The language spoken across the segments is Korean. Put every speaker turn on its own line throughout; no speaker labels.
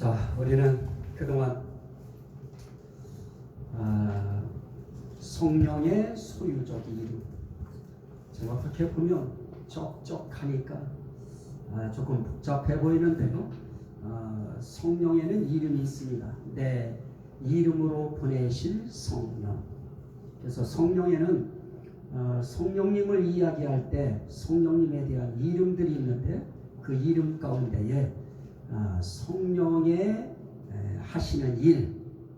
자, 우리는 그동안 성령의 소유적 이름, 제가 어떻게 보면 적적하니까 조금 복잡해 보이는데요. 성령에는 이름이 있습니다. 내 이름으로 보내실 성령. 그래서 성령에는 성령님을 이야기할 때 성령님에 대한 이름들이 있는데 그 이름 가운데에 성령의 하시는 일,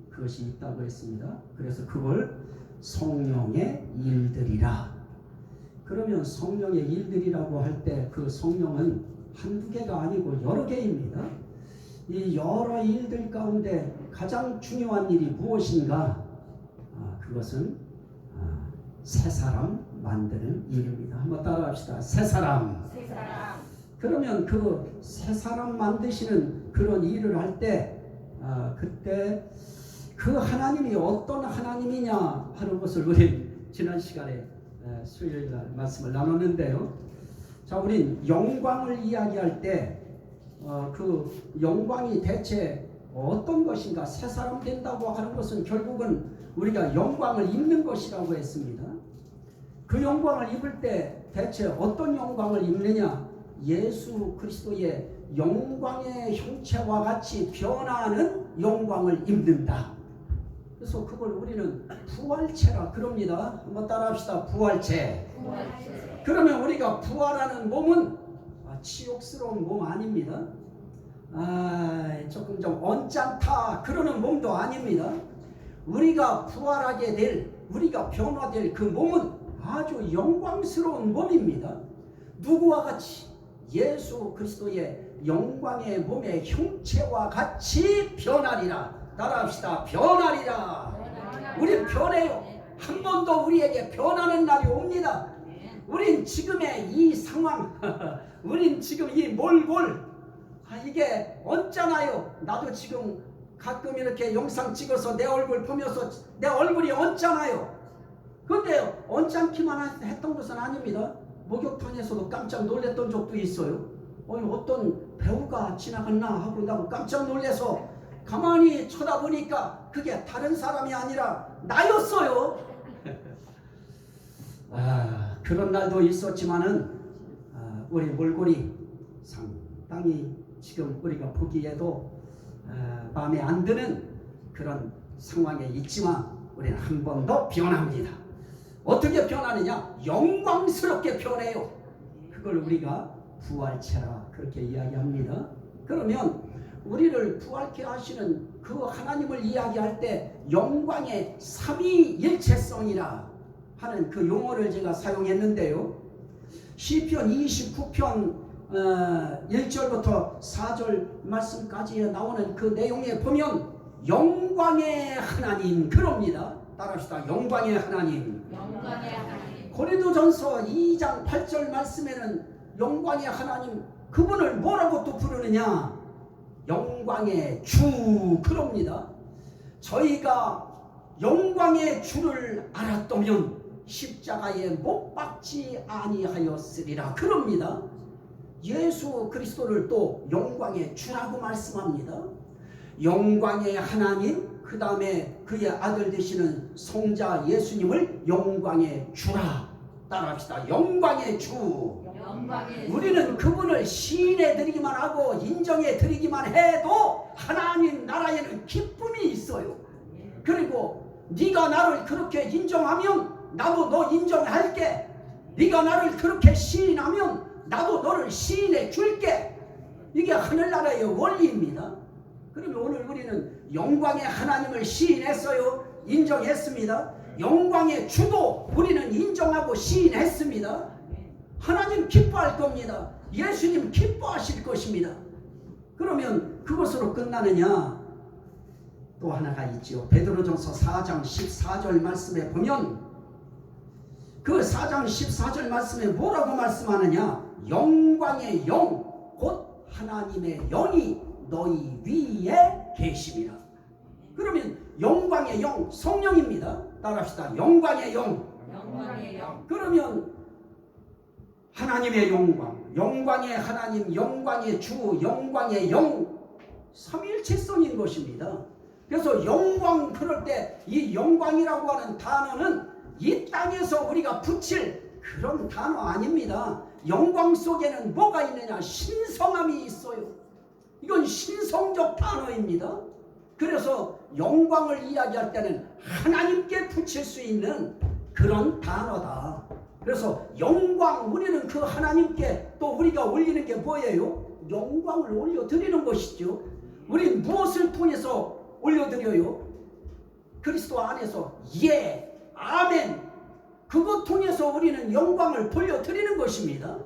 그것이 있다고 했습니다. 그래서 그걸 성령의 일들이라. 그러면 성령의 일들이라고 할 때 그 성령은 한두 개가 아니고 여러 개입니다. 이 여러 일들 가운데 가장 중요한 일이 무엇인가? 그것은 새 사람 만드는 일입니다. 한번 따라합시다. 새 사람.
새 사람.
그러면 그 새 사람 만드시는 그런 일을 할 때 그때 그 하나님이 어떤 하나님이냐 하는 것을 우리 지난 시간에 수요일날 말씀을 나눴는데요. 자, 우린 영광을 이야기할 때 그 영광이 대체 어떤 것인가? 새 사람 된다고 하는 것은 결국은 우리가 영광을 입는 것이라고 했습니다. 그 영광을 입을 때 대체 어떤 영광을 입느냐? 예수 그리스도의 영광의 형체와 같이 변화하는 영광을 입는다. 그래서 그걸 우리는 부활체라 그럽니다. 한번 따라합시다. 부활체. 그러면 우리가 부활하는 몸은 치욕스러운 몸 아닙니다. 조금 좀 언짢다 그러는 몸도 아닙니다. 우리가 부활하게 될, 우리가 변화될 그 몸은 아주 영광스러운 몸입니다. 누구와 같이? 예수 그리스도의 영광의 몸의 형체와 같이 변하리라. 따라합시다. 변하리라. 우린 변해요. 한 번도 우리에게 변하는 날이 옵니다. 우린 지금의 이 상황, 우린 지금 이 몰골, 이게 언짢아요. 나도 지금 가끔 이렇게 영상 찍어서 내 얼굴 보면서 내 얼굴이 언짢아요. 그런데 언짢기만 했던 것은 아닙니다. 목욕탕에서도 깜짝 놀랐던 적도 있어요. 어떤 배우가 지나갔나 하고 나도 깜짝 놀라서 가만히 쳐다보니까 그게 다른 사람이 아니라 나였어요. 그런 날도 있었지만은 우리 몰골이 상당히 지금 우리가 보기에도 마음에 안 드는 그런 상황에 있지만 우리는 한 번 더 변합니다. 어떻게 변하느냐? 영광스럽게 변해요. 그걸 우리가 부활체라 그렇게 이야기합니다. 그러면 우리를 부활케 하시는 그 하나님을 이야기할 때 영광의 삼위일체성이라 하는 그 용어를 제가 사용했는데요. 시편 29편 1절부터 4절 말씀까지 나오는 그 내용에 보면 영광의 하나님 그럽니다. 따라합시다. 영광의 하나님.
영광의 하나님.
고린도전서 2장 8절 말씀에는 영광의 하나님 그분을 뭐라고 또 부르느냐? 영광의 주 그럽니다. 저희가 영광의 주를 알았다면 십자가에 못 박지 아니하였으리라 그럽니다. 예수 그리스도를 또 영광의 주라고 말씀합니다. 영광의 하나님, 그 다음에 그의 아들 되시는 성자 예수님을 영광의 주라. 따라합시다. 영광의 주. 우리는 그분을 시인해 드리기만 하고 인정해 드리기만 해도 하나님 나라에는 기쁨이 있어요. 그리고 네가 나를 그렇게 인정하면 나도 너 인정할게. 네가 나를 그렇게 시인하면 나도 너를 시인해 줄게. 이게 하늘나라의 원리입니다. 그러면 오늘 우리는 영광의 하나님을 시인했어요. 인정했습니다. 영광의 주도 우리는 인정하고 시인했습니다. 하나님 기뻐할 겁니다. 예수님 기뻐하실 것입니다. 그러면 그것으로 끝나느냐? 또 하나가 있죠. 베드로전서 4장 14절 말씀에 보면 그 4장 14절 말씀에 뭐라고 말씀하느냐? 영광의 영, 곧 하나님의 영이 너희 위에 계심이라. 그러면 영광의 영, 성령입니다. 따라합시다. 영광의 영.
영광의 영.
그러면 하나님의 영광, 영광의 하나님, 영광의 주, 영광의 영, 삼위일체성인 것입니다. 그래서 영광, 그럴 때 이 영광이라고 하는 단어는 이 땅에서 우리가 붙일 그런 단어 아닙니다. 영광 속에는 뭐가 있느냐? 신성함이 있어요. 이건 신성적 단어입니다. 그래서 영광을 이야기할 때는 하나님께 붙일 수 있는 그런 단어다. 그래서 영광, 우리는 그 하나님께 또 우리가 올리는 게 뭐예요? 영광을 올려드리는 것이죠. 우리 무엇을 통해서 올려드려요? 그리스도 안에서 예, 아멘, 그것 통해서 우리는 영광을 돌려드리는 것입니다.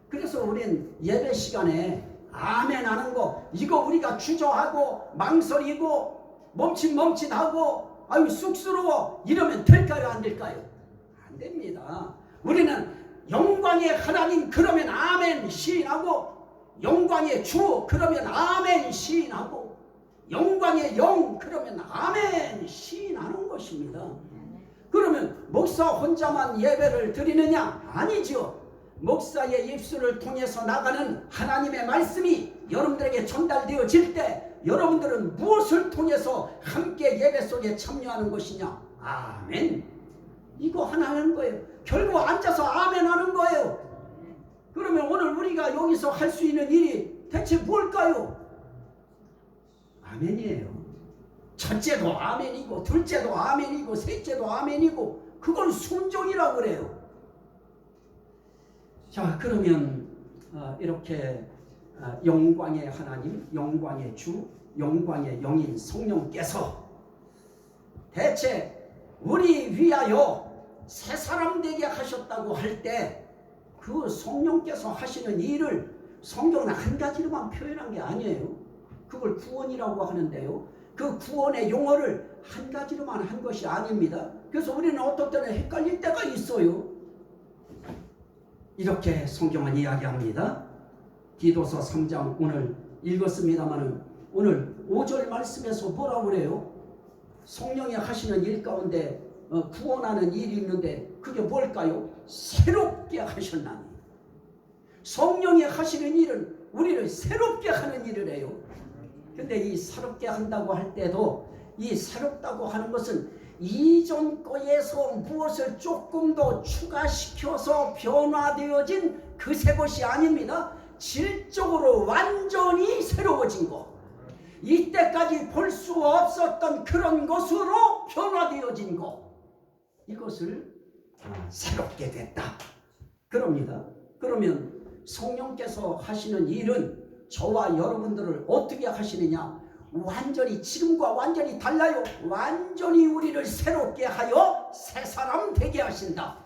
그래서 우리는 예배 시간에 아멘 하는 거, 이거 우리가 주저하고 망설이고 멈칫멈칫하고 아유 쑥스러워 이러면 될까요? 안 될까요? 안 됩니다. 우리는 영광의 하나님 그러면 아멘 시인하고, 영광의 주 그러면 아멘 시인하고, 영광의 영 그러면 아멘 시인하는 것입니다. 그러면 목사 혼자만 예배를 드리느냐? 아니죠. 목사의 입술을 통해서 나가는 하나님의 말씀이 여러분들에게 전달되어질 때 여러분들은 무엇을 통해서 함께 예배 속에 참여하는 것이냐? 아멘. 이거 하나 하는 거예요. 결국 앉아서 아멘 하는 거예요. 그러면 오늘 우리가 여기서 할 수 있는 일이 대체 뭘까요? 아멘이에요. 첫째도 아멘이고 둘째도 아멘이고 셋째도 아멘이고, 그걸 순종이라고 그래요. 자, 그러면 이렇게 영광의 하나님, 영광의 주, 영광의 영인 성령께서 대체 우리 위하여 새 사람 되게 하셨다고 할 때 그 성령께서 하시는 일을 성경은 한 가지로만 표현한 게 아니에요. 그걸 구원이라고 하는데요, 그 구원의 용어를 한 가지로만 한 것이 아닙니다. 그래서 우리는 어떨 때는 헷갈릴 때가 있어요. 이렇게 성경은 이야기합니다. 디도서 3장 오늘 읽었습니다만 오늘 5절 말씀에서 뭐라고 그래요? 성령이 하시는 일 가운데 구원하는 일이 있는데 그게 뭘까요? 새롭게 하셨나니. 성령이 하시는 일은 우리를 새롭게 하는 일을 해요. 근데 이 새롭게 한다고 할 때도 이 새롭다고 하는 것은 이전 거에서 무엇을 조금 더 추가시켜서 변화되어진 그새 것이 아닙니다. 질적으로 완전히 새로워진 것, 이때까지 볼 수 없었던 그런 것으로 변화되어진 것, 이것을 새롭게 됐다 그럽니다. 그러면 성령께서 하시는 일은 저와 여러분들을 어떻게 하시느냐? 완전히, 지금과 완전히 달라요. 완전히 우리를 새롭게 하여 새 사람 되게 하신다.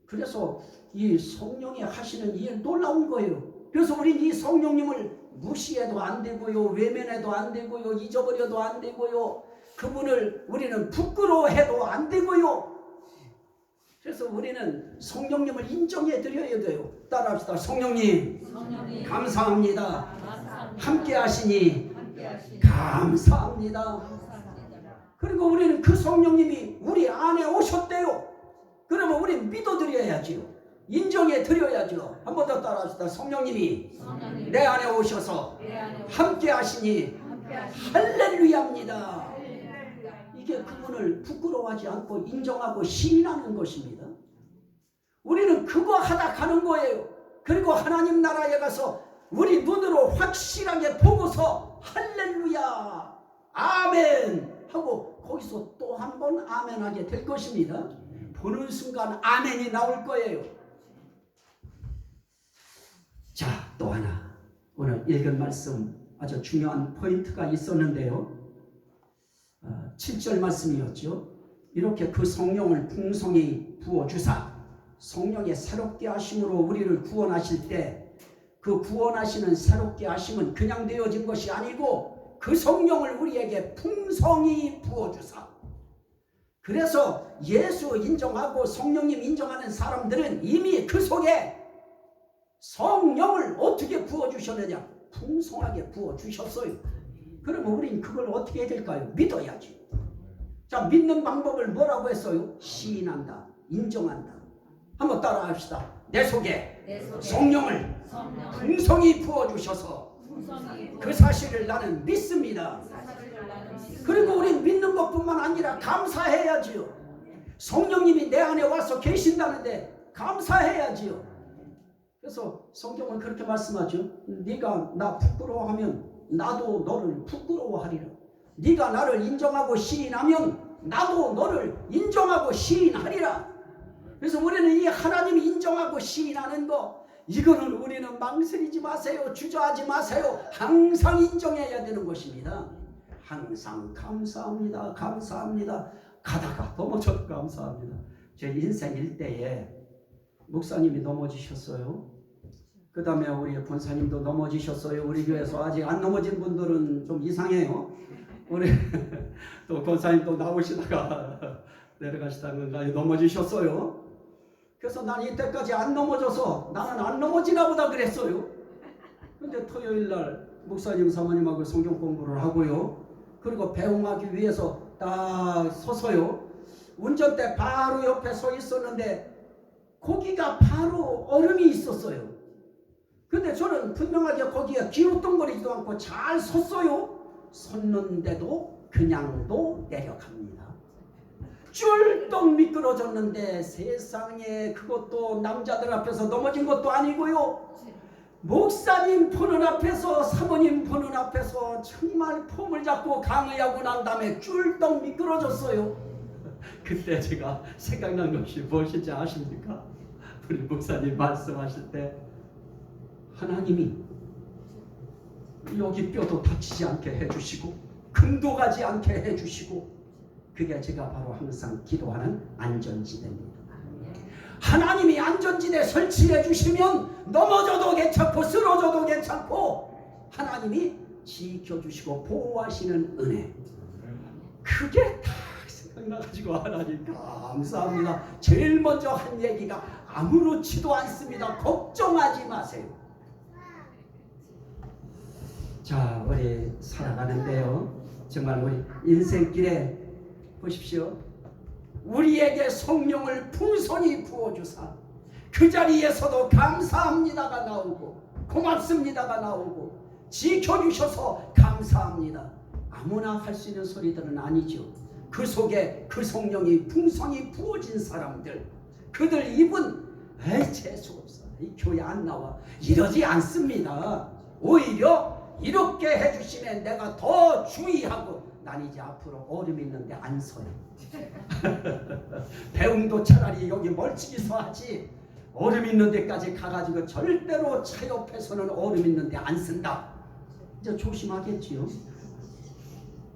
그래서 이 성령이 하시는 일 놀라운 거예요. 그래서 우리는 이 성령님을 무시해도 안 되고요, 외면해도 안 되고요, 잊어버려도 안 되고요, 그분을 우리는 부끄러워해도 안 되고요. 그래서 우리는 성령님을 인정해 드려야 돼요. 따라합시다. 성령님, 감사합니다. 함께 하시니 감사합니다. 그리고 우리는 그 성령님이 우리 안에 오셨대요. 그러면 우리는 믿어드려야지요. 인정해 드려야죠. 한 번 더 따라합시다. 성령님이 내 안에 오셔서 함께 하시니 할렐루야입니다. 이게 그분을 부끄러워하지 않고 인정하고 시인하는 것입니다. 우리는 그거 하다 가는 거예요. 그리고 하나님 나라에 가서 우리 눈으로 확실하게 보고서 할렐루야 아멘 하고 거기서 또 한 번 아멘 하게 될 것입니다. 보는 순간 아멘이 나올 거예요. 자, 또 하나 오늘 읽은 말씀 아주 중요한 포인트가 있었는데요, 7절 말씀이었죠. 이렇게 그 성령을 풍성히 부어주사, 성령의 새롭게 하심으로 우리를 구원하실 때 그 구원하시는 새롭게 하심은 그냥 되어진 것이 아니고 그 성령을 우리에게 풍성히 부어주사, 그래서 예수 인정하고 성령님 인정하는 사람들은 이미 그 속에 성령을 어떻게 부어주셨느냐? 풍성하게 부어주셨어요. 그러면 우리는 그걸 어떻게 해야 될까요? 믿어야지. 자, 믿는 방법을 뭐라고 했어요? 시인한다, 인정한다. 한번 따라 합시다. 내 속에 성령을 풍성히 부어주셔서 그 사실을 나는 믿습니다. 그리고 우린 믿는 것뿐만 아니라 감사해야지요. 성령님이 내 안에 와서 계신다는데 감사해야지요. 그래서 성경은 그렇게 말씀하죠. 네가 나 부끄러워하면 나도 너를 부끄러워하리라. 네가 나를 인정하고 시인하면 나도 너를 인정하고 시인하리라. 그래서 우리는 이 하나님이 인정하고 시인하는 거, 이거는 우리는 망설이지 마세요. 주저하지 마세요. 항상 인정해야 되는 것입니다. 항상 감사합니다. 감사합니다. 가다가 넘어져도 감사합니다. 제 인생 일대에 목사님이 넘어지셨어요. 그 다음에 우리 권사님도 넘어지셨어요. 우리 교회에서 아직 안 넘어진 분들은 좀 이상해요. 우리 또 권사님도 나오시다가 내려가시다가 넘어지셨어요. 그래서 난 이때까지 안 넘어져서 나는 안 넘어지나 보다 그랬어요. 근데 토요일날 목사님 사모님하고 성경 공부를 하고요. 그리고 배웅하기 위해서 딱 서서요. 운전대 바로 옆에 서 있었는데 거기가 바로 얼음이 있었어요. 근데 저는 분명하게 거기에 기웃덩거리지도 않고 잘 섰어요. 섰는데도 그냥도 내려갑니다. 쫄떡 미끄러졌는데 세상에 그것도 남자들 앞에서 넘어진 것도 아니고요. 목사님 보는 앞에서, 사모님 보는 앞에서 정말 폼을 잡고 강의하고 난 다음에 쫄떡 미끄러졌어요. 그때 제가 생각난 것이 무엇인지 아십니까? 우리 목사님 말씀하실 때 하나님이 여기 뼈도 다치지 않게 해주시고 금도 가지 않게 해주시고, 그게 제가 바로 항상 기도하는 안전지대입니다. 하나님이 안전지대 설치해 주시면 넘어져도 괜찮고 쓰러져도 괜찮고 하나님이 지켜주시고 보호하시는 은혜, 그게 다 생각나가지고 하나님 감사합니다. 제일 먼저 한 얘기가 아무렇지도 않습니다. 걱정하지 마세요. 자, 우리 살아가는데요, 정말 우리 인생길에 보십시오. 우리에게 성령을 풍성히 부어주사 그 자리에서도 감사합니다가 나오고 고맙습니다가 나오고 지켜주셔서 감사합니다. 아무나 할 수 있는 소리들은 아니죠. 그 속에 그 성령이 풍성히 부어진 사람들, 그들 입은 에이 재수없어, 이 교회 안 나와, 이러지 않습니다. 오히려 이렇게 해주시면 내가 더 주의하고 난 이제 앞으로 얼음 있는데 안 서요. 배웅도 차라리 여기 멀찍이서 하지 얼음 있는 데까지 가가지고 절대로 차 옆에서는 얼음 있는데 안 쓴다. 이제 조심하겠지요.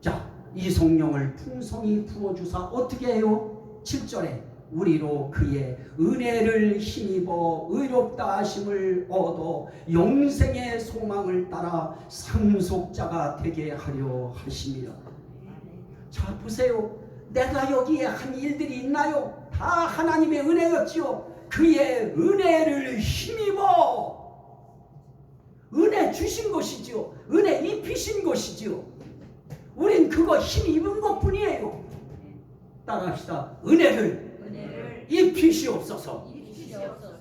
자, 이 성령을 풍성히 부어주사 어떻게 해요? 7절에 우리로 그의 은혜를 힘입어 의롭다 하심을 얻어 영생의 소망을 따라 상속자가 되게 하려 하심이라. 자, 보세요. 내가 여기에 한 일들이 있나요? 다 하나님의 은혜였지요. 그의 은혜를 힘입어, 은혜 주신 것이지요. 은혜 입히신 것이지요. 우린 그거 힘입은 것뿐이에요. 따라합시다. 은혜를 입히시옵소서.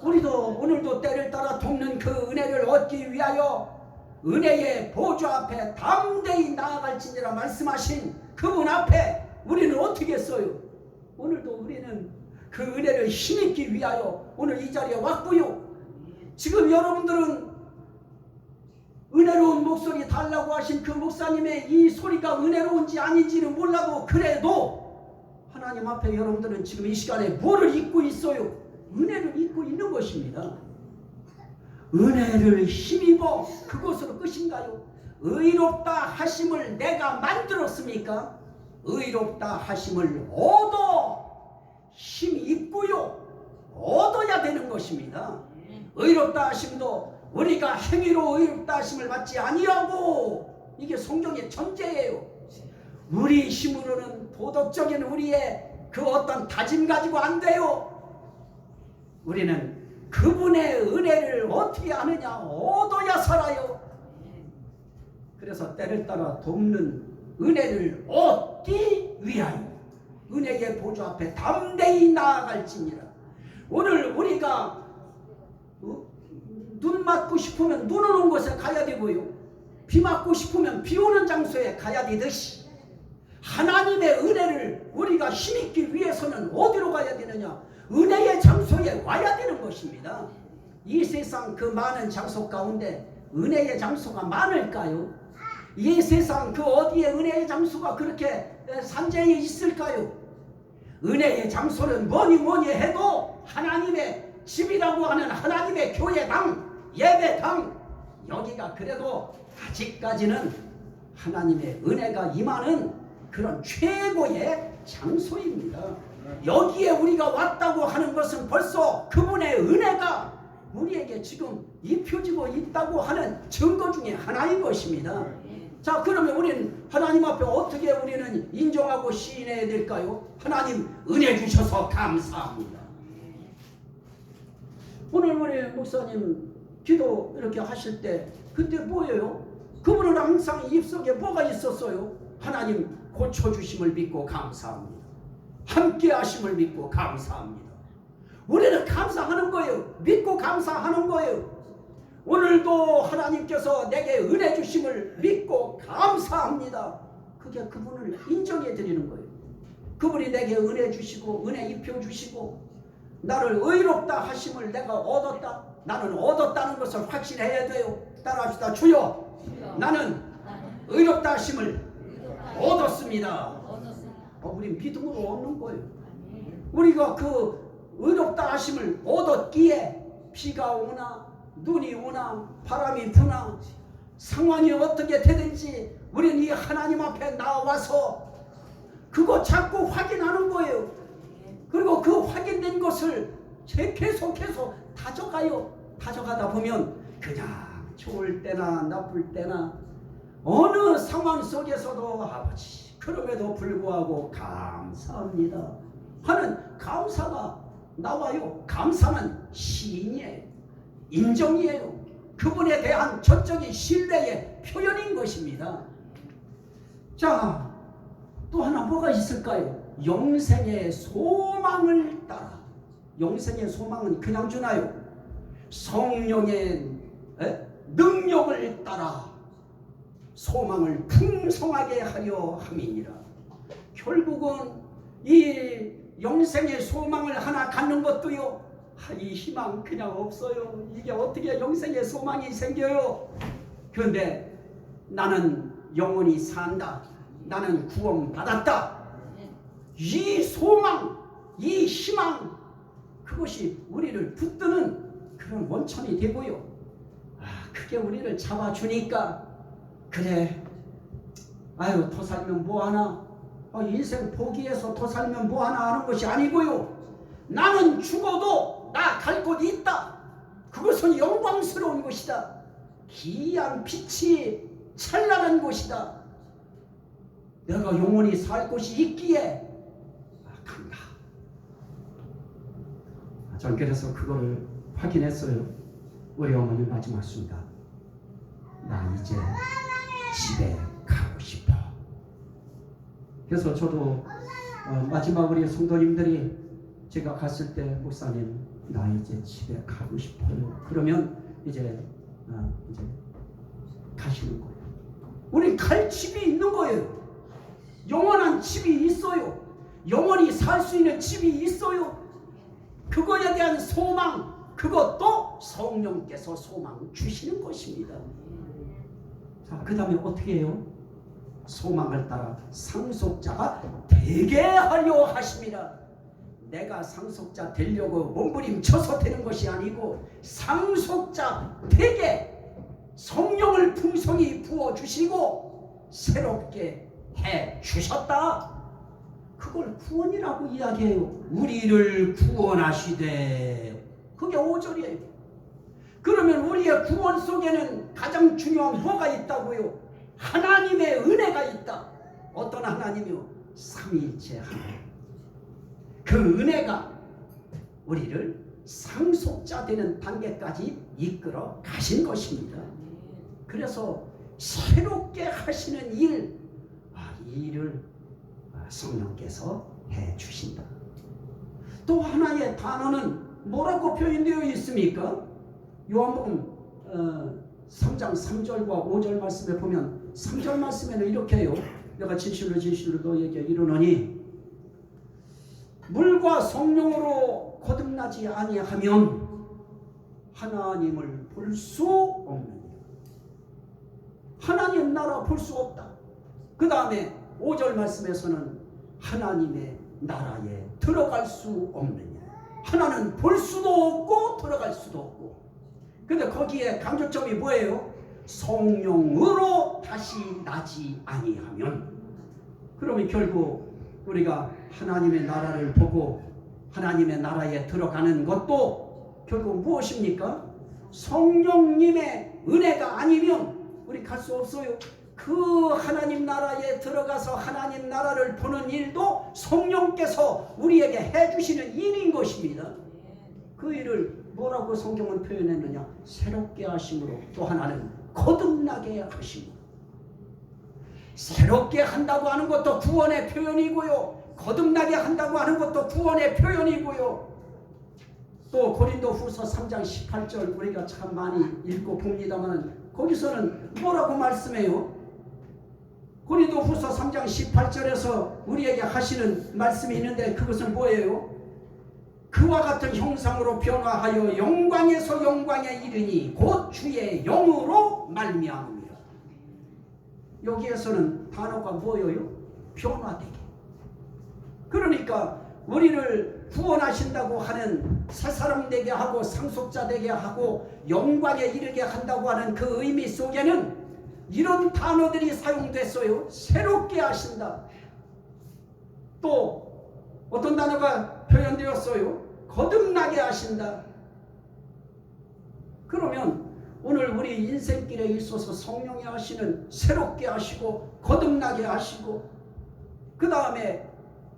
우리도 오늘도 때를 따라 돕는 그 은혜를 얻기 위하여 은혜의 보좌 앞에 담대히 나아갈지니라 말씀하신 그분 앞에 우리는 어떻게 했어요? 오늘도 우리는 그 은혜를 힘입기 위하여 오늘 이 자리에 왔고요. 지금 여러분들은 은혜로운 목소리 달라고 하신 그 목사님의 이 소리가 은혜로운지 아닌지는 몰라도, 그래도 하나님 앞에 여러분들은 지금 이 시간에 뭐를 잊고 있어요? 은혜를 잊고 있는 것입니다. 은혜를 힘입어, 그것으로 끝인가요? 의롭다 하심을 내가 만들었습니까? 의롭다 하심을 얻어 힘입고요, 얻어야 되는 것입니다. 의롭다 하심도 우리가 행위로 의롭다 하심을 받지 아니하고, 이게 성경의 전제예요. 우리 힘으로는 도덕적인 우리의 그 어떤 다짐 가지고 안 돼요. 우리는 그분의 은혜를 어떻게 하느냐? 얻어야 살아요. 그래서 때를 따라 돕는 은혜를 얻기 위하여 은혜의 보좌 앞에 담대히 나아갈지니라. 오늘 우리가 눈 맞고 싶으면 눈 오는 곳에 가야 되고요. 비 맞고 싶으면 비 오는 장소에 가야 되듯이 하나님의 은혜를 우리가 힘입기 위해서는 어디로 가야 되느냐? 은혜의 장소에 와야 되는 것입니다. 이 세상 그 많은 장소 가운데 은혜의 장소가 많을까요? 이 세상 그 어디에 은혜의 장소가 그렇게 산재에 있을까요? 은혜의 장소는 뭐니 해도 하나님의 집이라고 하는 하나님의 교회당, 예배당, 여기가 그래도 아직까지는 하나님의 은혜가 임하는 그런 최고의 장소입니다. 여기에 우리가 왔다고 하는 것은 벌써 그분의 은혜가 우리에게 지금 입혀지고 있다고 하는 증거 중에 하나인 것입니다. 자, 그러면 우리는 하나님 앞에 어떻게 우리는 인정하고 시인해야 될까요? 하나님 은혜 주셔서 감사합니다. 오늘 우리 목사님 기도 이렇게 하실 때 그때 뭐예요? 그분은 항상 입속에 뭐가 있었어요? 하나님 고쳐주심을 믿고 감사합니다. 함께 하심을 믿고 감사합니다. 우리는 감사하는 거예요. 믿고 감사하는 거예요. 오늘도 하나님께서 내게 은혜 주심을 믿고 감사합니다. 그게 그분을 인정해 드리는 거예요. 그분이 내게 은혜 주시고 은혜 입혀 주시고 나를 의롭다 하심을 내가 얻었다. 나는 얻었다는 것을 확신해야 돼요. 따라합시다. 주여, 나는 의롭다 하심을 얻었습니다. 우리 믿음으로 얻는 거예요. 우리가 그 의롭다 하심을 얻었기에 비가 오나 눈이 오나 바람이 부나 상황이 어떻게 되든지 우리는 이 하나님 앞에 나와서 그거 자꾸 확인하는 거예요. 그리고 그 확인된 것을 계속해서 다져가요. 다져가다 보면 그냥 좋을 때나 나쁠 때나 어느 상황 속에서도 아버지 그럼에도 불구하고 감사합니다 하는 감사가 나와요. 감사는 시인이에요. 인정이에요. 그분에 대한 전적인 신뢰의 표현인 것입니다. 자, 또 하나 뭐가 있을까요? 영생의 소망을 따라. 영생의 소망은 그냥 주나요? 성령의 능력을 따라 소망을 풍성하게 하려 함이니라. 결국은 이 영생의 소망을 하나 갖는 것도요, 이 희망 그냥 없어요. 이게 어떻게 영생의 소망이 생겨요? 그런데 나는 영원히 산다. 나는 구원받았다. 이 소망, 이 희망, 그것이 우리를 붙드는 그런 원천이 되고요. 그게 우리를 잡아주니까 그래, 아유 더 살면 뭐하나, 인생 포기해서 더 살면 뭐하나 하는 것이 아니고요. 나는 죽어도 나 갈 곳이 있다. 그것은 영광스러운 것이다. 기이한 빛이 찬란한 곳이다. 내가 영원히 살 곳이 있기에 간다. 전 그래서 그거를 확인했어요. 우리 어머니 마지막 순간, 나 이제 집에 가고 싶어. 그래서 저도 마지막 우리 성도님들이 제가 갔을 때, 목사님 나 이제 집에 가고 싶어요. 그러면 이제 가시는 거예요. 우리 갈 집이 있는 거예요. 영원한 집이 있어요. 영원히 살 수 있는 집이 있어요. 그거에 대한 소망, 그것도 성령께서 소망 주시는 것입니다. 자, 그 다음에 어떻게 해요? 소망을 따라 상속자가 되게 하려 하십니다. 내가 상속자 되려고 몸부림쳐서 되는 것이 아니고 상속자 되게 성령을 풍성히 부어주시고 새롭게 해주셨다. 그걸 구원이라고 이야기해요. 우리를 구원하시되, 그게 5절이에요. 그러면 우리의 구원 속에는 가장 중요한 뭐가 있다고요? 하나님의 은혜가 있다. 어떤 하나님이요? 삼위일체 하나님. 그 은혜가 우리를 상속자 되는 단계까지 이끌어 가신 것입니다. 그래서 새롭게 하시는 일, 이 일을 성령께서 해주신다. 또 하나의 단어는 뭐라고 표현되어 있습니까? 요한복음 3장 3절과 5절 말씀에 보면 3절 말씀에는 이렇게 해요. 내가 진실로 너에게 이르노니 물과 성령으로 거듭나지 아니하면 하나님을 볼 수 없느니라. 하나님 나라 볼 수 없다. 그 다음에 5절 말씀에서는 하나님의 나라에 들어갈 수 없느냐. 하나는 볼 수도 없고 들어갈 수도 없고. 근데 거기에 강조점이 뭐예요? 성령으로 다시 나지 아니하면. 그러면 결국 우리가 하나님의 나라를 보고 하나님의 나라에 들어가는 것도 결국 무엇입니까? 성령님의 은혜가 아니면 우리 갈 수 없어요. 그 하나님 나라에 들어가서 하나님 나라를 보는 일도 성령께서 우리에게 해주시는 일인 것입니다. 그 일을 뭐라고 성경은 표현했느냐? 새롭게 하심으로, 또 하나는 거듭나게 하심으로. 새롭게 한다고 하는 것도 구원의 표현이고요, 거듭나게 한다고 하는 것도 구원의 표현이고요. 또 고린도후서 3장 18절 우리가 참 많이 읽고 봅니다만 거기서는 뭐라고 말씀해요? 고린도후서 3장 18절에서 우리에게 하시는 말씀이 있는데 그것은 뭐예요? 그와 같은 형상으로 변화하여 영광에서 영광에 이르니 곧 주의 영으로 말미암음이라. 여기에서는 단어가 뭐예요? 변화되게. 그러니까 우리를 구원하신다고 하는 새사람 되게 하고 상속자 되게 하고 영광에 이르게 한다고 하는 그 의미 속에는 이런 단어들이 사용됐어요. 새롭게 하신다. 또 어떤 단어가 표현되었어요? 거듭나게 하신다. 그러면 오늘 우리 인생길에 있어서 성령이 하시는 새롭게 하시고 거듭나게 하시고 그 다음에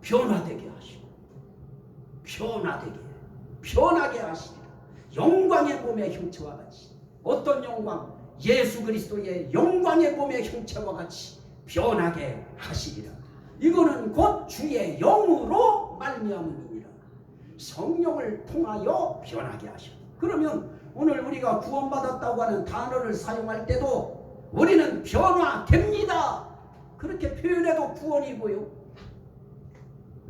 변화되게 하시고 변하게 하시리라. 영광의 몸의 형체와 같이. 어떤 영광? 예수 그리스도의 영광의 몸의 형체와 같이 변하게 하시리라. 이거는 곧 주의 영으로 말미암음이니라. 성령을 통하여 변하게 하시고. 그러면 오늘 우리가 구원받았다고 하는 단어를 사용할 때도 우리는 변화됩니다. 그렇게 표현해도 구원이고요.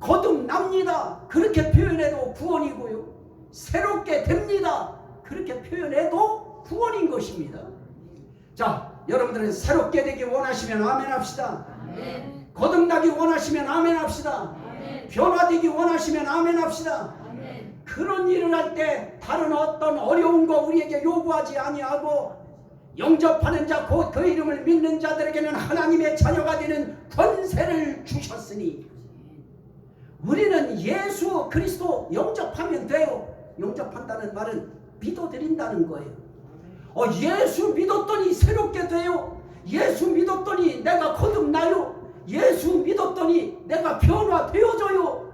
거듭납니다. 그렇게 표현해도 구원이고요. 새롭게 됩니다. 그렇게 표현해도 구원인 것입니다. 자, 여러분들은 새롭게 되기 원하시면 아멘 합시다.
아멘.
거듭나기 원하시면 아멘 합시다.
아멘.
변화되기 원하시면 아멘 합시다.
아멘.
그런 일을 할 때 다른 어떤 어려운 거 우리에게 요구하지 아니하고 영접하는 자 곧 그 이름을 믿는 자들에게는 하나님의 자녀가 되는 권세를 주셨으니 우리는 예수 그리스도 영접하면 돼요. 영접한다는 말은 믿어드린다는 거예요. 예수 믿었더니 새롭게 돼요. 예수 믿었더니 내가 거듭나요. 예수 믿었더니 내가 변화되어져요.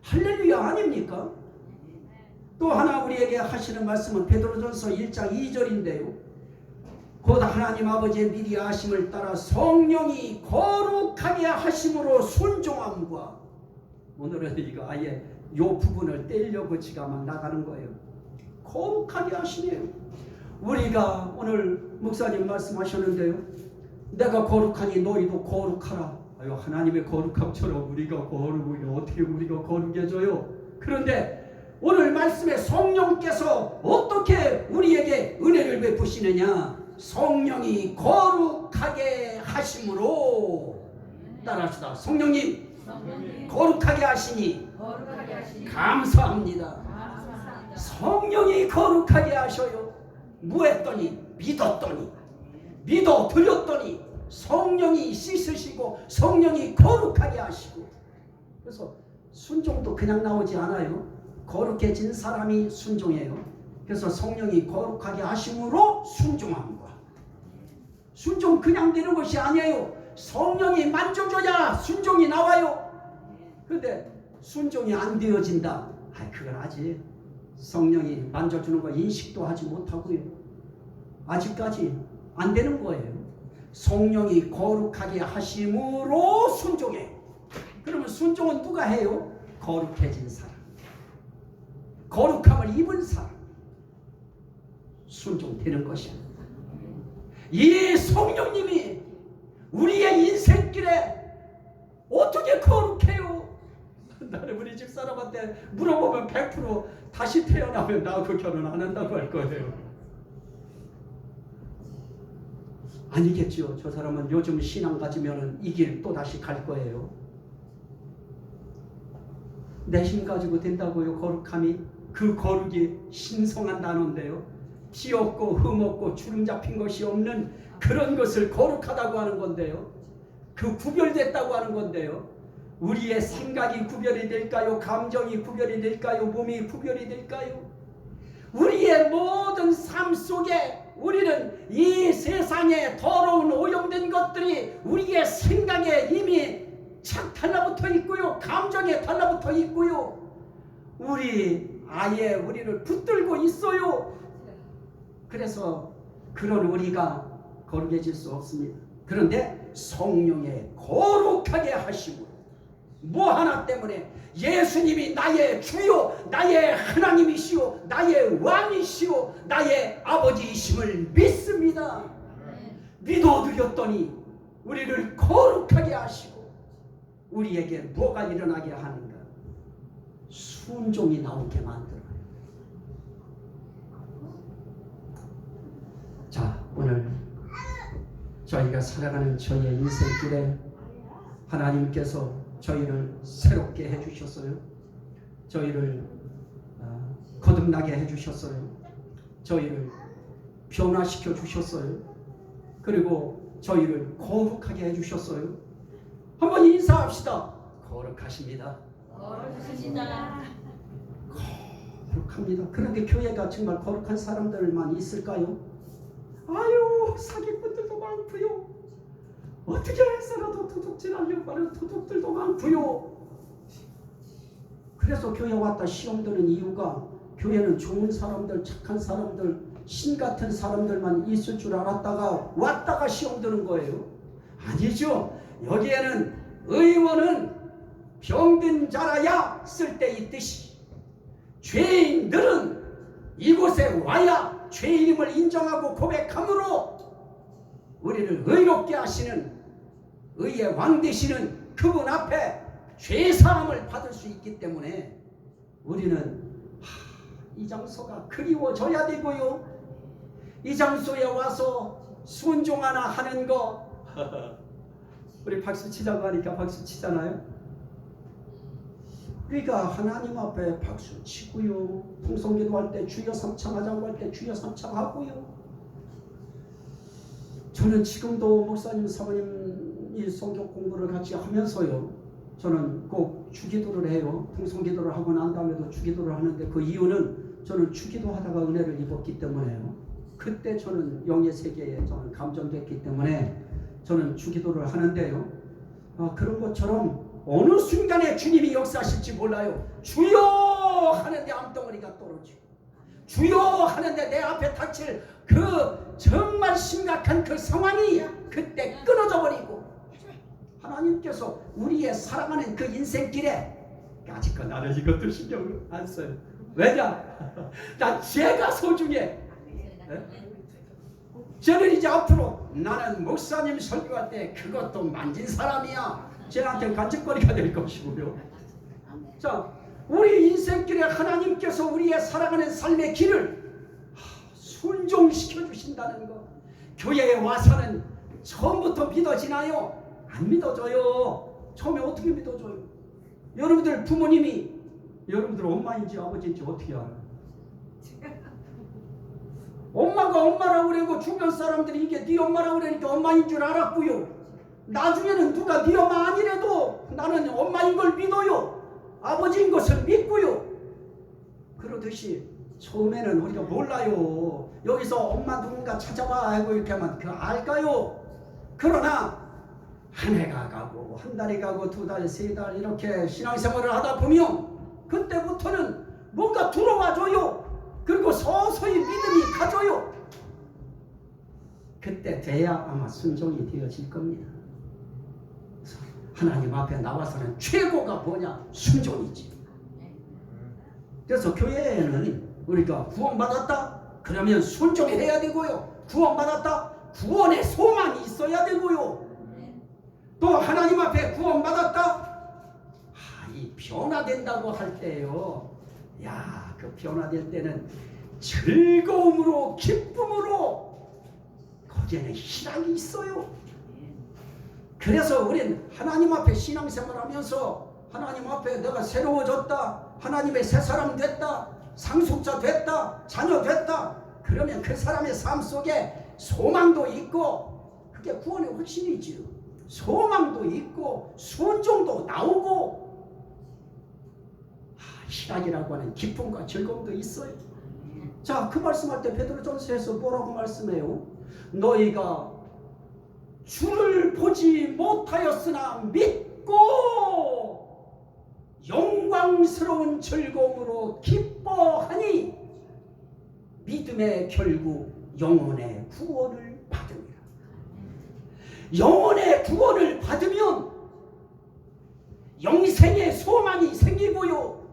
할렐루야 아닙니까? 또 하나 우리에게 하시는 말씀은 베드로전서 1장 2절인데요. 곧 하나님 아버지의 미리 하심을 따라 성령이 거룩하게 하심으로 순종함과, 오늘은 이거 아예 요 부분을 떼려고 지가 막 나가는 거예요. 거룩하게 하시네요. 우리가 오늘 목사님 말씀하셨는데요. 내가 거룩하니 너희도 거룩하라. 아유, 하나님의 거룩함처럼 우리가 거룩을 어떻게 우리가 거룩해져요? 그런데 오늘 말씀에 성령께서 어떻게 우리에게 은혜를 베푸시느냐? 성령이 거룩하게 하심으로. 따라합시다. 성령님 거룩하게 하시니 감사합니다. 성령이 거룩하게 하셔요. 뭐 했더니? 믿었더니, 믿어 드렸더니 성령이 씻으시고 성령이 거룩하게 하시고. 그래서 순종도 그냥 나오지 않아요. 거룩해진 사람이 순종해요. 그래서 성령이 거룩하게 하심으로 순종합니다. 순종 그냥 되는 것이 아니에요. 성령이 만져줘야 순종이 나와요. 그런데 순종이 안 되어진다. 그건 아직 성령이 만져주는 거 인식도 하지 못하고요. 아직까지 안 되는 거예요. 성령이 거룩하게 하심으로 순종해. 그러면 순종은 누가 해요? 거룩해진 사람, 거룩함을 입은 사람 순종되는 것입니다. 이 성령님이 우리의 인생길에 어떻게 거룩해요? 나는 우리 집사람한테 물어보면 100% 다시 태어나면 나하고 결혼 안 한다고 할 거예요. 아니겠죠. 저 사람은 요즘 신앙 가지면 이 길 또 다시 갈 거예요. 내 힘 가지고 된다고요. 거룩함이. 그 거룩이 신성한 단어인데요. 피 없고 흠 없고 주름 잡힌 것이 없는 그런 것을 거룩하다고 하는 건데요. 그 구별됐다고 하는 건데요. 우리의 생각이 구별이 될까요? 감정이 구별이 될까요? 몸이 구별이 될까요? 우리의 모든 삶 속에 우리는 이 세상에 더러운 오염된 것들이 우리의 생각에 이미 착 달라붙어 있고요. 감정에 달라붙어 있고요. 아예 우리를 붙들고 있어요. 그래서 그런 우리가 거룩해질 수 없습니다. 그런데 성령의 거룩하게 하시고 뭐 하나 때문에 예수님이 나의 주요 나의 하나님이시오 나의 왕이시오 나의 아버지이심을 믿습니다. 믿어드렸더니 우리를 거룩하게 하시고 우리에게 뭐가 일어나게 하는가? 순종이 나오게 만들어요. 자, 오늘 저희가 살아가는 저희의 인생길에 하나님께서 저희를 새롭게 해주셨어요. 저희를 거듭나게 해주셨어요. 저희를 변화시켜 주셨어요. 그리고 저희를 거룩하게 해주셨어요. 한번 인사합시다. 거룩하십니다.
거룩하시다.
거룩합니다. 그런데 교회가 정말 거룩한 사람들만 있을까요? 아유, 사기꾼들도 많고요. 어떻게 해서라도 도둑질하려고 하는 도둑들도 많고요. 그래서 교회 왔다 시험 드는 이유가 교회는 좋은 사람들, 착한 사람들, 신 같은 사람들만 있을 줄 알았다가 왔다가 시험 드는 거예요. 아니죠. 여기에는 의원은 병든 자라야 쓸데있듯이 죄인들은 이곳에 와야 죄인임을 인정하고 고백함으로 우리를 의롭게 하시는 의의 왕 되시는 그분 앞에 죄사함을 받을 수 있기 때문에 우리는 이 장소가 그리워져야 되고요. 이 장소에 와서 순종하나 하는 거 우리 박수 치자고 하니까 박수 치잖아요. 우리가 하나님 앞에 박수 치고요. 통성기도 할 때 주여 삼창하자고 할 때 주여 삼창하고요. 저는 지금도 목사님 사모님 이 성경 공부를 같이 하면서요. 저는 꼭 주기도를 해요. 통성기도를 하고 난 다음에도 주기도를 하는데 그 이유는 저는 주기도 하다가 은혜를 입었기 때문에요. 그때 저는 영의 세계에 저는 감정됐기 때문에 저는 주기도를 하는데요. 그런 것처럼 어느 순간에 주님이 역사하실지 몰라요. 주여 하는데 암덩어리가 떨어지고 주여 하는데 내 앞에 닥칠 그 정말 심각한 그 상황이 그때 끊어져 버리고 하나님께서 우리의 살아가는 그 인생길에 아직껏 나는 이것도 신경 안 써요. 왜냐? 난 죄가 소중해. 저는 이제 앞으로 나는 목사님 설교할 때 그것도 만진 사람이야. 쟤한테 간직거리가 될 것이고요. 자, 우리 인생길에 하나님께서 우리의 살아가는 삶의 길을 순종시켜 주신다는 것. 교회에 와서는 처음부터 믿어지나요? 안 믿어져요. 처음에 어떻게 믿어져요? 여러분들 부모님이 여러분들 엄마인지 아버지인지 어떻게 알아요? 엄마가 엄마라고 그러고 주변 사람들이 이게 네 엄마라고 그러니까 엄마인 줄 알았고요. 나중에는 누가 네 엄마 아니래도 나는 엄마인 걸 믿어요. 아버지인 것을 믿고요. 그러듯이 처음에는 우리가 몰라요. 여기서 엄마 누군가 찾아봐 하고 이렇게 하면 그 알까요? 그러나 한 해가 가고 한 달이 가고 두 달, 세 달 이렇게 신앙생활을 하다 보면 그때부터는 뭔가 들어와줘요. 그리고 서서히 믿음이 가져요. 그때 돼야 아마 순종이 되어질 겁니다. 하나님 앞에 나와서는 최고가 뭐냐? 순종이지. 그래서 교회에는 우리가 구원받았다? 그러면 순종해야 되고요. 구원받았다? 구원의 소망이 있어야 되고요. 또 하나님 앞에 구원받았다. 이 변화된다고 할 때요. 그 변화될 때는 즐거움으로 기쁨으로 거기에는 희락이 있어요. 그래서 우리는 하나님 앞에 신앙생활하면서 하나님 앞에 내가 새로워졌다, 하나님의 새 사람 됐다, 상속자 됐다, 자녀 됐다, 그러면 그 사람의 삶 속에 소망도 있고, 그게 구원의 확신이지요. 소망도 있고 순종도 나오고 희락이라고 하는 기쁨과 즐거움도 있어요. 자, 그 말씀할 때 베드로전서에서 뭐라고 말씀해요? 너희가 주를 보지 못하였으나 믿고 영광스러운 즐거움으로 기뻐하니 믿음의 결국 영혼의 구원을 받으리라. 영혼의 구원을 받으면 영생의 소망이 생기고요.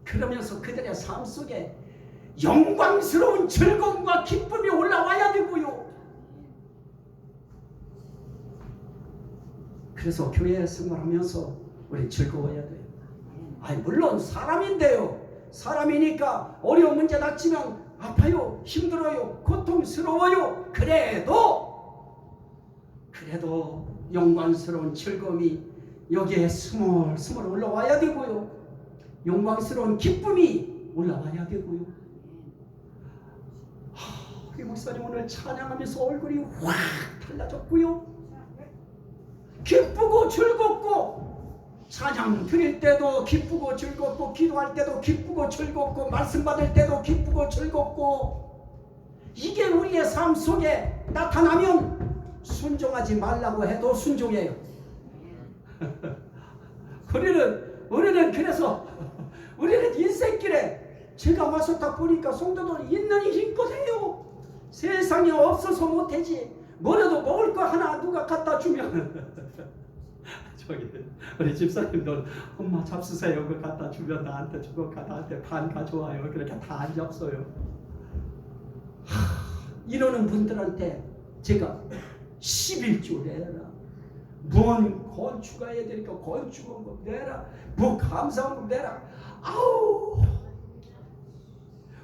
그러면서 그들의 삶 속에 영광스러운 즐거움과 기쁨이 올라와야 되고요. 그래서 교회 생활하면서 우리 즐거워야 돼요. 물론 사람인데요. 사람이니까 어려운 문제 닥치면 아파요, 힘들어요, 고통스러워요. 그래도 영광스러운 즐거움이 여기에 스멀스멀 올라와야 되고요. 영광스러운 기쁨이 올라와야 되고요. 우리 목사님 오늘 찬양하면서 얼굴이 확 달라졌고요. 기쁘고 즐겁고, 찬양 드릴 때도 기쁘고 즐겁고, 기도할 때도 기쁘고 즐겁고, 말씀 받을 때도 기쁘고 즐겁고, 이게 우리의 삶 속에 나타나면 순종하지 말라고 해도 순종해요. 우리는 그래서 우리는 인생길에 제가 와서 딱 보니까 성도들 있는 힘껏 해요. 세상에 없어서 못하지. 뭐라도 먹을 거 하나 누가 갖다 주면 우리 집사님들 엄마 잡수세요. 그거 갖다 주면 나한테 주고 나한테 반 가져와요. 그렇게 다 안 잡숴요. 이러는 분들한테 제가 11조 내라, 뭔 건축해야 되니까 건축원금 내라, 뭐 감사원금 내라.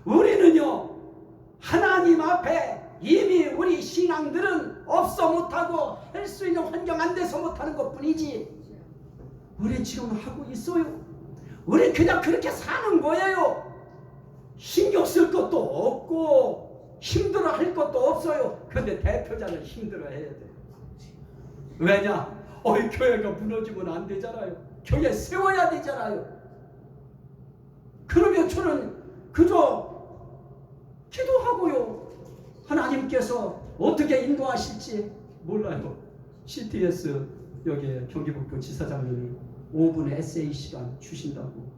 우리는요 하나님 앞에 이미 우리 신앙들은 없어 못하고 할 수 있는 환경 안 돼서 못하는 것뿐이지, 우리 지금 하고 있어요. 우리 그냥 그렇게 사는 거예요. 신경 쓸 것도 없고 힘들어 할 것도 없어요. 근데 대표자는 힘들어 해야 돼. 왜냐? 교회가 무너지면 안 되잖아요. 교회 세워야 되잖아요. 그러면 저는 그저 기도하고요. 하나님께서 어떻게 인도하실지 몰라요. CTS 여기 경기북도 지사장님이 5분의 에세이 시간 주신다고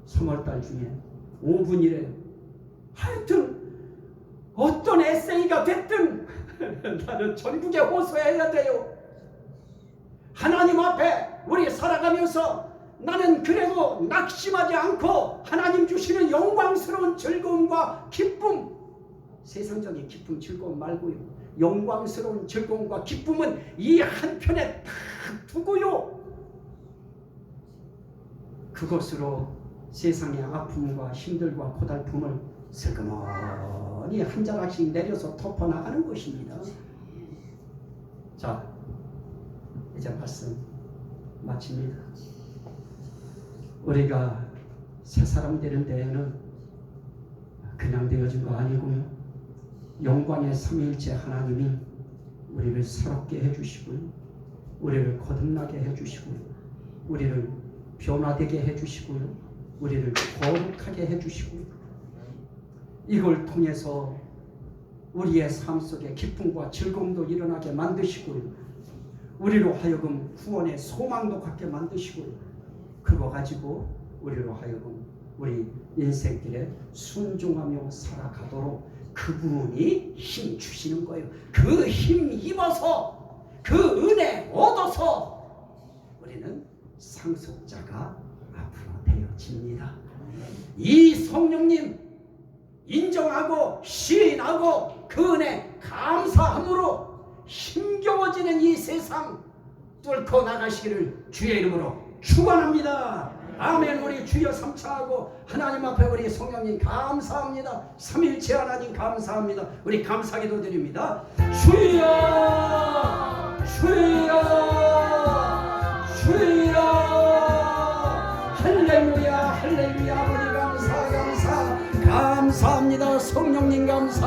3월달 중에 5분이래요. 하여튼 어떤 에세이가 됐든 나는 전국에 호소해야 돼요. 하나님 앞에 우리 살아가면서 나는 그래도 낙심하지 않고 하나님 주시는 영광스러운 즐거움과 기쁨, 세상적인 기쁨 즐거움 말고요, 영광스러운 즐거움과 기쁨은 이 한편에 딱 두고요, 그것으로 세상의 아픔과 힘들과 고달픔을 슬그머니 한 자락씩 내려서 덮어나가는 것입니다. 자, 이제 말씀 마칩니다. 우리가 새 사람 되는 데에는 그냥 되어진 거 아니고요, 영광의 삼위일체 하나님이 우리를 새롭게 해주시고요, 우리를 거듭나게 해주시고요, 우리를 변화되게 해주시고요, 우리를 거룩하게 해주시고요, 이걸 통해서 우리의 삶 속에 기쁨과 즐거움도 일어나게 만드시고요, 우리로 하여금 구원의 소망도 갖게 만드시고요, 그거 가지고 우리로 하여금 우리 인생길에 순종하며 살아가도록 그분이 힘 주시는 거예요. 그 힘 입어서, 그 은혜 얻어서 우리는 상속자가 앞으로 되어집니다. 이 성령님, 인정하고 시인하고 그 은혜 감사함으로 힘겨워지는 이 세상 뚫고 나가시기를 주의 이름으로 축원합니다. 아멘. 우리 주여 삼차하고 하나님 앞에 우리 성령님 감사합니다. 삼일체 하나님 감사합니다. 우리 감사기도 드립니다. 주여 주여 주여 할렐루야 할렐루야. 아버지 감사 감사합니다. 성령님 감사.